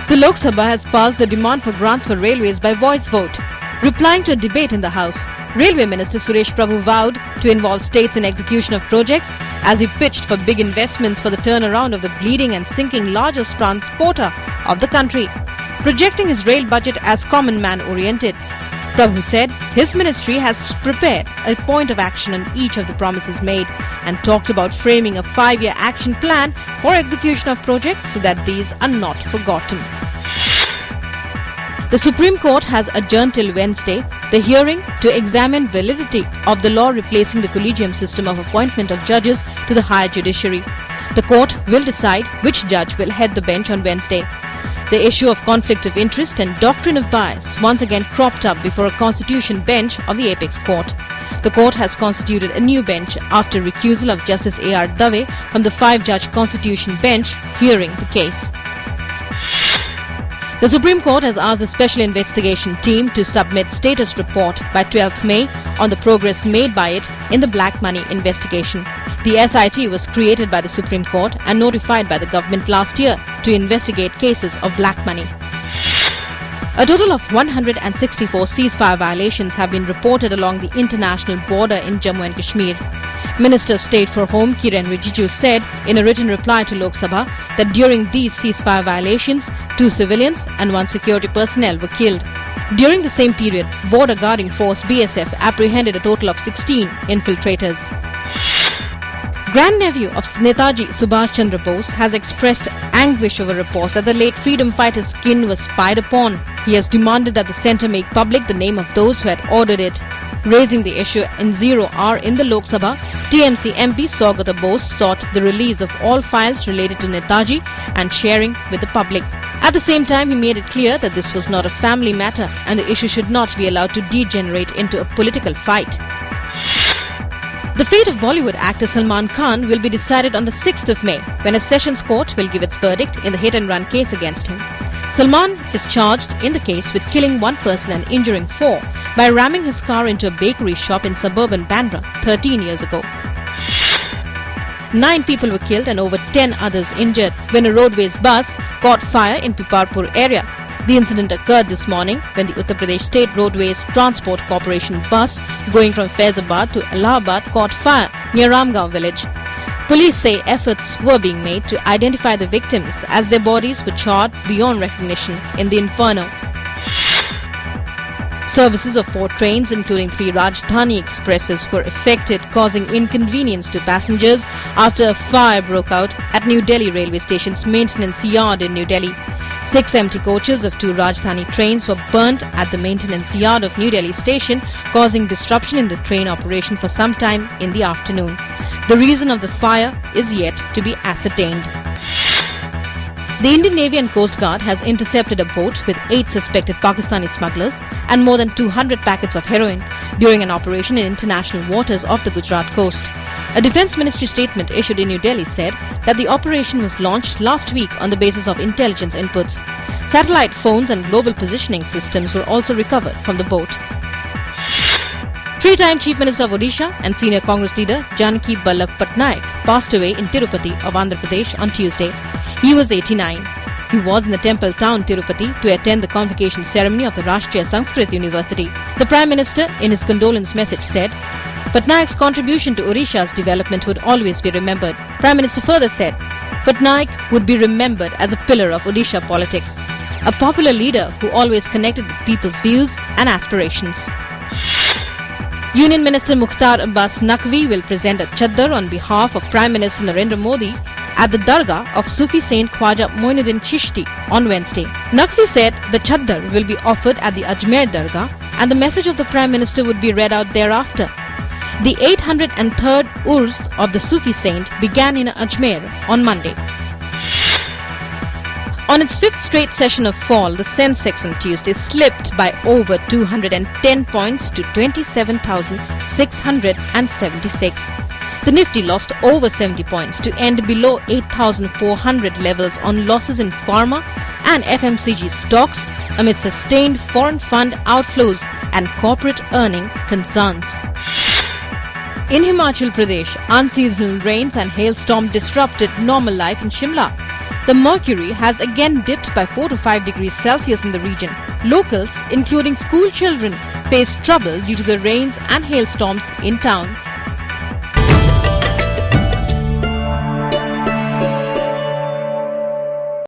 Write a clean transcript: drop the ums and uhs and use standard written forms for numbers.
The Lok Sabha has passed the demand for grants for railways by voice vote. Replying to a debate in the House, Railway Minister Suresh Prabhu vowed to involve states in execution of projects as he pitched for big investments for the turnaround of the bleeding and sinking largest transporter of the country, projecting his rail budget as common man-oriented. Prabhu said his ministry has prepared a point of action on each of the promises made and talked about framing a 5-year action plan for execution of projects so that these are not forgotten. The Supreme Court has adjourned till Wednesday the hearing to examine validity of the law replacing the collegium system of appointment of judges to the higher judiciary. The court will decide which judge will head the bench on Wednesday. The issue of conflict of interest and doctrine of bias once again cropped up before a constitution bench of the apex court. The court has constituted a new bench after recusal of Justice A.R. Dave from the 5-judge constitution bench hearing the case. The Supreme Court has asked the Special Investigation Team to submit status report by 12th May on the progress made by it in the black money investigation. The SIT was created by the Supreme Court and notified by the government last year to investigate cases of black money. A total of 164 ceasefire violations have been reported along the international border in Jammu and Kashmir. Minister of State for Home Kiren Rijiju said in a written reply to Lok Sabha that during these ceasefire violations, 2 civilians and 1 security personnel were killed. During the same period, Border Guarding Force BSF apprehended a total of 16 infiltrators. Grandnephew of Netaji Subhash Chandra Bose has expressed anguish over reports that the late freedom fighter's skin was spied upon. He has demanded that the centre make public the name of those who had ordered it. Raising the issue in 0 hour in the Lok Sabha, TMC MP Saugata Bose sought the release of all files related to Netaji and sharing with the public. At the same time, he made it clear that this was not a family matter and the issue should not be allowed to degenerate into a political fight. The fate of Bollywood actor Salman Khan will be decided on the 6th of May when a sessions court will give its verdict in the hit-and-run case against him. Salman is charged in the case with killing 1 person and injuring 4 by ramming his car into a bakery shop in suburban Bandra 13 years ago. 9 people were killed and over 10 others injured when a roadways bus caught fire in Piparpur area. The incident occurred this morning when the Uttar Pradesh State Roadways Transport Corporation bus going from Faizabad to Allahabad caught fire near Ramgaon village. Police say efforts were being made to identify the victims as their bodies were charred beyond recognition in the inferno. Services of 4 trains, including 3 Rajdhani expresses, were affected, causing inconvenience to passengers after a fire broke out at New Delhi railway station's maintenance yard in New Delhi. 6 empty coaches of 2 Rajdhani trains were burnt at the maintenance yard of New Delhi station, causing disruption in the train operation for some time in the afternoon. The reason of the fire is yet to be ascertained. The Indian Navy and Coast Guard has intercepted a boat with 8 suspected Pakistani smugglers and more than 200 packets of heroin during an operation in international waters off the Gujarat coast. A Defence Ministry statement issued in New Delhi said that the operation was launched last week on the basis of intelligence inputs. Satellite phones and global positioning systems were also recovered from the boat. 3-time Chief Minister of Odisha and senior Congress leader Janaki Ballabh Patnaik passed away in Tirupati of Andhra Pradesh on Tuesday. He was 89. He was in the temple town Tirupati to attend the convocation ceremony of the Rashtriya Sanskrit University. The Prime Minister, in his condolence message, said, Patnaik's contribution to Odisha's development would always be remembered. Prime Minister further said, Patnaik would be remembered as a pillar of Odisha politics, a popular leader who always connected with people's views and aspirations. Union Minister Mukhtar Abbas Naqvi will present a chadar on behalf of Prime Minister Narendra Modi at the Dargah of Sufi Saint Khwaja Moinuddin Chishti on Wednesday. Naqvi said the chadar will be offered at the Ajmer Dargah and the message of the Prime Minister would be read out thereafter. The 803rd Urs of the Sufi saint began in Ajmer on Monday. On its 5th straight session of fall, the Sensex on Tuesday slipped by over 210 points to 27,676. The Nifty lost over 70 points to end below 8,400 levels on losses in pharma and FMCG stocks amid sustained foreign fund outflows and corporate earning concerns. In Himachal Pradesh, unseasonal rains and hailstorm disrupted normal life in Shimla. The mercury has again dipped by 4 to 5 degrees Celsius in the region. Locals, including school children, faced trouble due to the rains and hailstorms in town.